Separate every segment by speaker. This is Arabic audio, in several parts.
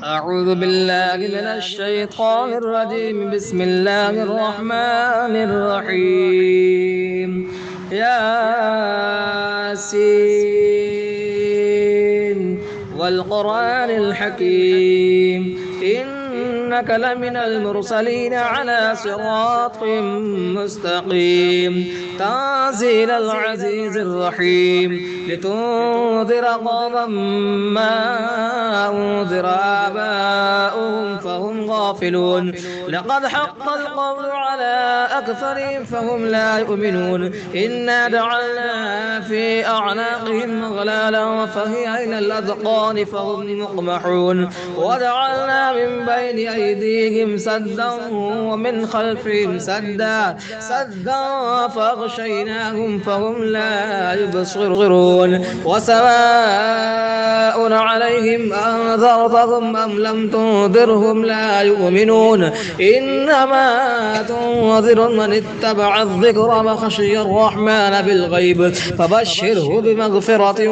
Speaker 1: أعوذ بالله من الشيطان الرجيم. بسم الله الرحمن الرحيم. ياسين والقرآن الحكيم إنك لمن المرسلين على صراط مستقيم. تنزيل العزيز الرحيم لتنذر قوما ما أنذر آباؤهم فهم غافلون. لقد حق القول على أكثرهم فهم لا يؤمنون. إنا جعلنا في أعناقهم أغلالا فهي إلى الأذقان فهم مقمحون. وجعلنا من بين أيديهم سدا ومن خلفهم سدا فأغشيناهم فهم لا يبصرون. وسواء عليهم أنذرتهم أم لم تنذرهم لا يؤمنون. إنما تنذر من اتبع الذكر وخشي الرحمن بالغيب فبشره بمغفرة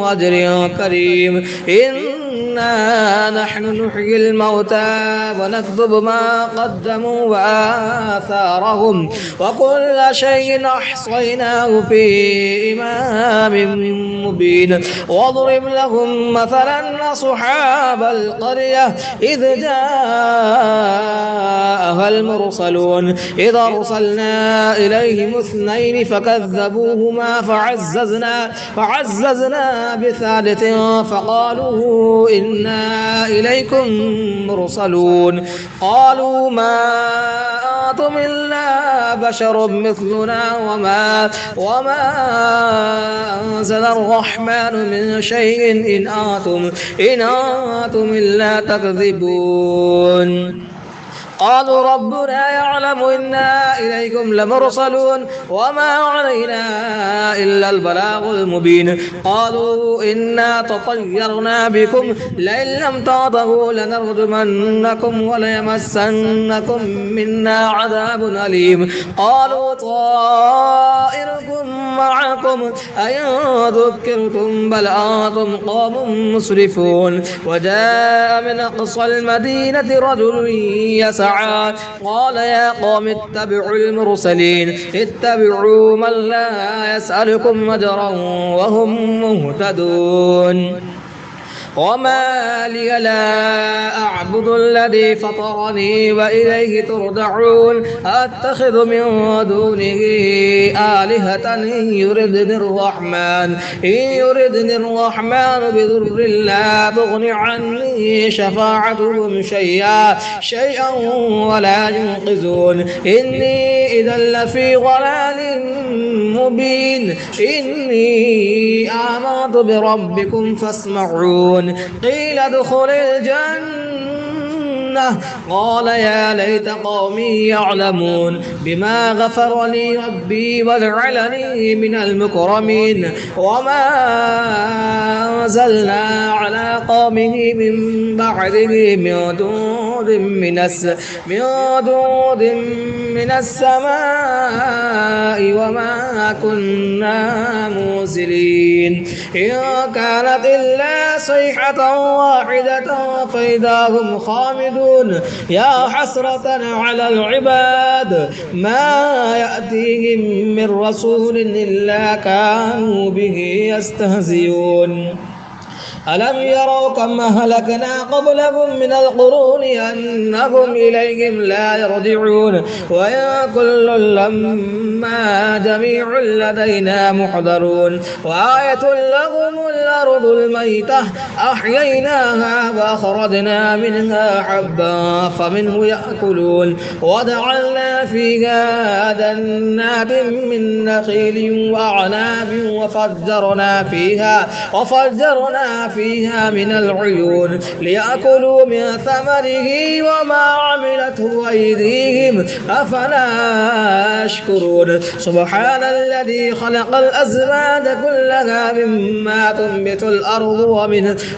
Speaker 1: وأجر كريم. إنا نحن نحيي الموتى ونكتب ما قدموا وآثارهم وكل شيء أحصيناه في إمام مبين. واضرب لهم مثلا أصحاب القرية إذ جاءها المرسلون إذ أرسلنا إليهم اثنين فكذبوهما فعززنا بثالث فقالوا إنا إليكم مرسلون. قالوا ما أنتم إلا بشر مثلنا وما أنزل الرحمن من شيء إن أنتم إلا تكذبون. قالوا ربنا يعلم إنا إليكم لمرسلون وما علينا إلا البلاغ المبين. قالوا إنا تطيرنا بكم لئن لم تنتهوا لنرجمنكم وليمسنكم منا عذاب أليم. قالوا طائركم معكم أئن ذكرتم بل أنتم قوم مسرفون. وجاء من أقصى المدينة رجل يسعى قال يا قوم اتبعوا المرسلين اتبعوا من لا يسألكم أجرا وهم مهتدون. وما لي لا أعبد الذي فطرني وإليه ترجعون. أتخذ من دونه آلهة إن يردني الرحمن بضر لا تغن عني شفاعتهم شيئا ولا ينقذون. إني إذا لفي ضلال مبين. إني آمنت بربكم فاسمعون. قيل ادخل الجنة قال يا ليت قومي يعلمون بما غفر لي ربي وجعلني من المكرمين. وما أنزلنا على قومه من بعده من جند من السماء وما كنا منزلين. إن كانت إلا صيحة واحدة فإذا هم خامدون. يا حسرة على العباد ما يأتيهم من رسول إلا كانوا به يستهزئون. ألم يروا كم أهلكنا قبلهم من القرون أنهم إليهم لا يرجعون. وإن كل لما جميع لدينا محضرون. وآية لهم الأرض الميتة أحييناها وأخرجنا منها حبا فمنه يأكلون. وجعلنا فيها جنات من نخيل وأعناب وفجرنا فيها من العيون ليأكلوا من ثمره وما عملته أيديهم أفلا يشكرون. سبحان الذي خلق الأزواج كلها مما تنبت الأرض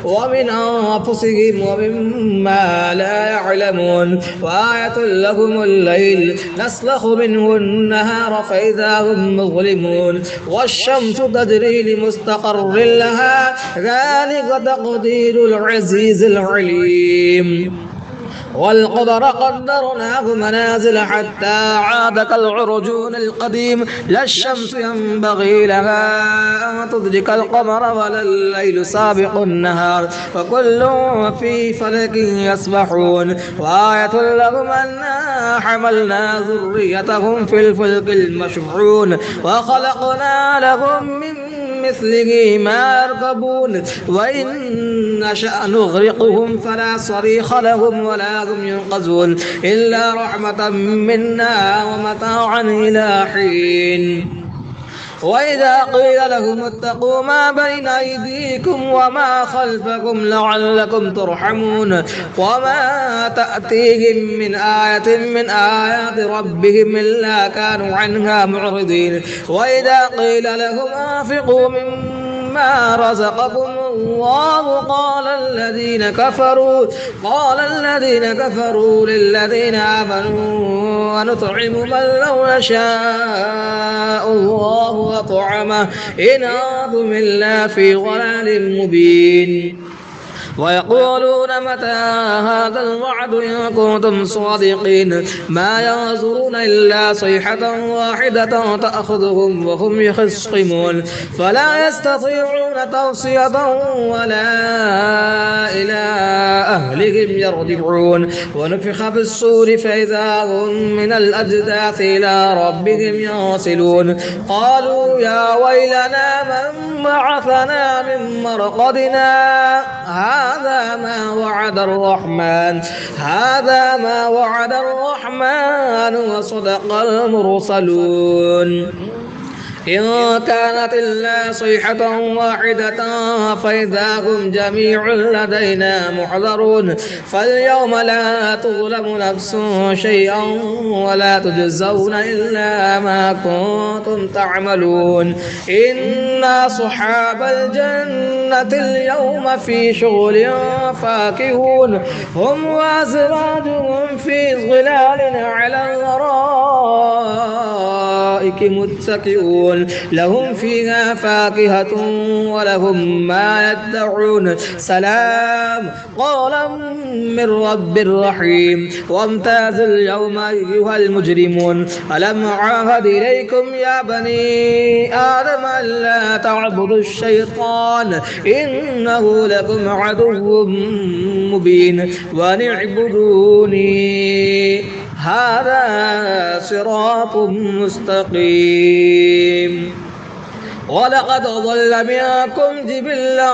Speaker 1: ومن أنفسهم ومما لا يعلمون. وآية لهم الليل نسلخ منه النهار فإذا هم مظلمون. والشمس تجري لمستقر لها ذلك ذلك تقدير العزيز العليم. والقمر قدرناه منازل حتى عاد كالعرجون القديم لا الشمس ينبغي لها أن تدرك القمر ولا الليل سابق النهار وكل في فلك يسبحون وآية لهم أنا حملنا ذريتهم في الفلك المشحون وخلقنا لهم من مثله ما يركبون وإن نشأ نغرقهم فلا صريخ لهم ولا هم ينقذون إلا رحمة منا ومتاعا إلى حين. وإذا قيل لهم اتقوا ما بين أيديكم وما خلفكم لعلكم ترحمون وما تأتيهم من آية من آيات ربهم إلا كانوا عنها معرضين. وإذا قيل لهم أنفقوا مما رزقكم الله قال الذين كفروا للذين آمنوا ونطعم من لو يشاء الله أطعمه إن أنتم إلا في ضلال مبين. ويقولون متى هذا الوعد إن كنتم صادقين ما ينظرون إلا صيحة واحدة تأخذهم وهم يخصمون فلا يستطيعون توصية ولا إلى أهلهم يرجعون. ونفخ في الصور فإذا هم من الأجداث إلى ربهم ينسلون قالوا يا ويلنا من بعثنا من مرقدنا هذا ما وعد الرحمن وصدق المرسلون. إن كانت إلا صيحة واحدة فإذا هم جميع لدينا محضرون فاليوم لا تظلم نفس شيئا ولا تجزون إلا ما كنتم تعملون. إن أصحاب الجنة اليوم في شغل فاكهون هم وأزواجهم في ظلال على الأرائك متكئون لهم فيها فاكهة ولهم ما يدعون سلام قولا من رب رحيم. وامتاز اليوم أيها المجرمون ألم أعهد إليكم يا بني آدم ألا تعبدوا الشيطان إنه لكم عدو مبين وأن اعبدوني هذا صراط مستقيم. ولقد ضل منكم جبلا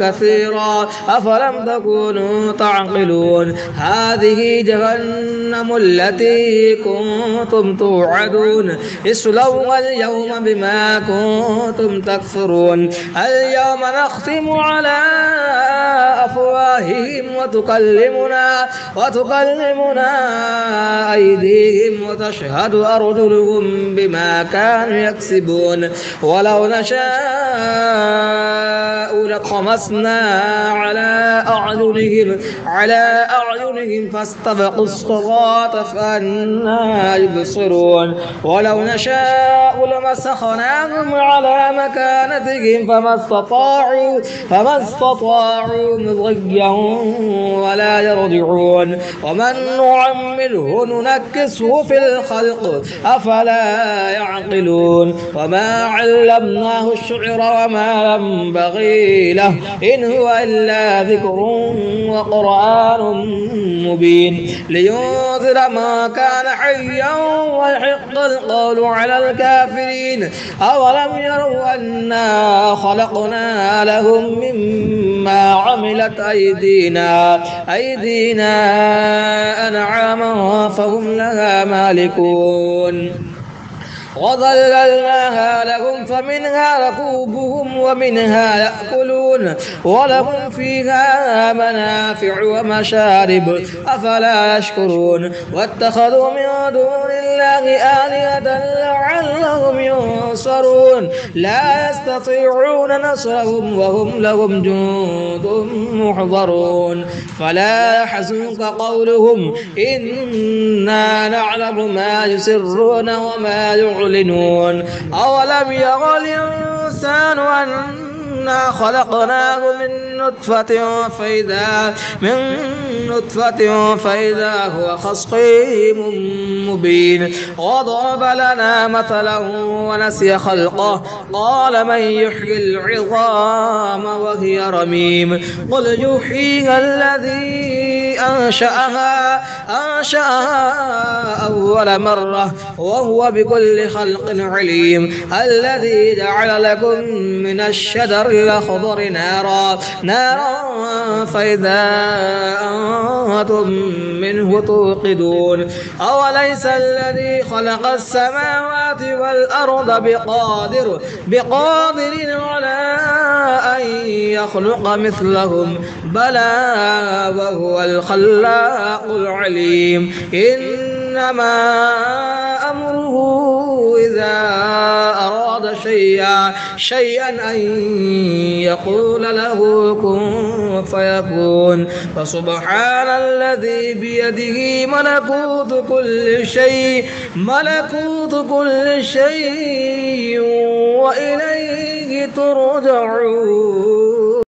Speaker 1: كثيرا أفلم تكونوا تعقلون. هذه جهنم التي كنتم توعدون اصلوها اليوم بما كنتم تكفرون. اليوم نختم على أفواههم وتكلمنا أيديهم وتشهد أرجلهم بما كانوا يكسبون. ولو نشاء لطمسنا على أعينهم فاستبقوا الصراط فأنى يبصرون. ولو نشاء لمسخناهم على مكانتهم فما استطاعوا مضيا ولا يرجعون. ومن نعمره ننكسه في الخلق أفلا يعقلون. وما علمناه الشعر وما ينبغي له إن هو إلا ذكر وقرآن مبين لينذر ما كان حيا ويحق القول على الكافرين. أولم يروا أنا خلقنا لهم مما عملت أيدينا أنعاما فهم لها مالكون. وظللناها لهم فمنها ركوبهم ومنها يأكلون ولهم فيها منافع ومشارب أفلا يشكرون. واتخذوا من دون الله آلهة لعلهم ينصرون لا يستطيعون نصرهم وهم لهم جند محضرون. فلا يحزنك قولهم إنا نعلم ما يسرون وما يعلنون. أولم يرى الإنسان أنا خلقناه من نطفة فإذا هو خصيم مبين وضرب لنا مثلا ونسي خلقه قال من يحيي العظام وهي رميم قل يحييها الذي أنشأها أول مرة وهو بكل خلق عليم الذي جعل لكم من الشجر الأخضر نارا فإذا أنتم منه توقدون أوليس الذي خلق السماوات والأرض بقادر على أن يخلق مثلهم بلى وهو الخلاق العليم إنما أمره إذا أراد شيئا أن يقول له كن فيكون فسبحان الذي بيده ملكوت كل شيء وإليه ترجعون.